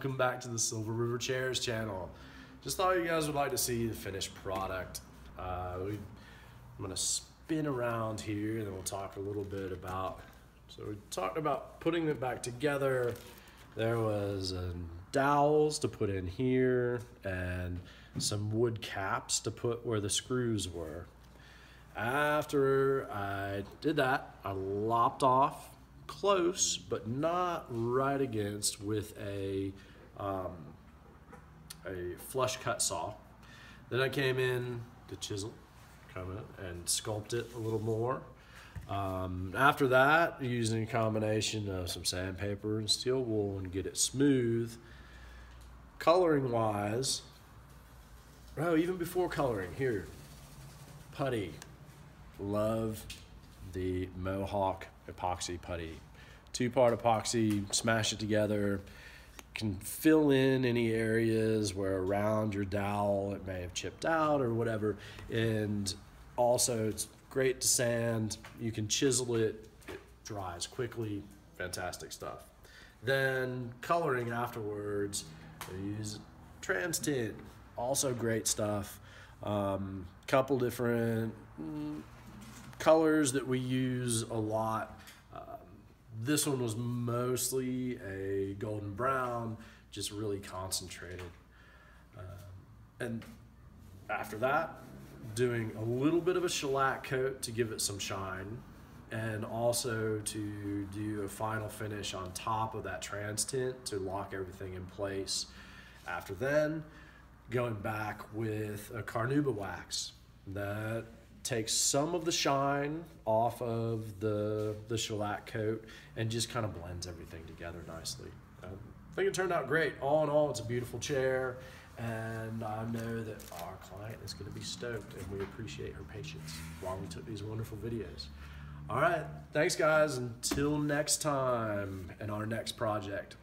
Welcome back to the Silver River Chairs channel. Just thought you guys would like to see the finished product. I'm gonna spin around here and then we'll talk a little bit about, so we talked about putting it back together. There was dowels to put in here and some wood caps to put where the screws were. After I did that, I lopped off close, but not right against, with a flush cut saw. Then I came in to chisel, and sculpt it a little more. After that, using a combination of some sandpaper and steel wool and get it smooth. Coloring wise, even before coloring, here, putty. Love the Mohawk epoxy putty. 2-part epoxy, smash it together. Can fill in any areas where around your dowel it may have chipped out or whatever. And also it's great to sand. You can chisel it, it dries quickly, fantastic stuff. Then coloring afterwards, I use trans tint, also great stuff. Couple different colors that we use a lot. This one was mostly a golden brown, just really concentrated. And after that, doing a little bit of a shellac coat to give it some shine, and also to do a final finish on top of that trans tint to lock everything in place. After then, going back with a carnauba wax that takes some of the shine off of the shellac coat and just kind of blends everything together nicely. I think it turned out great. All in all, it's a beautiful chair, and I know that our client is going to be stoked, and we appreciate her patience while we took these wonderful videos. All right, thanks guys, until next time and our next project.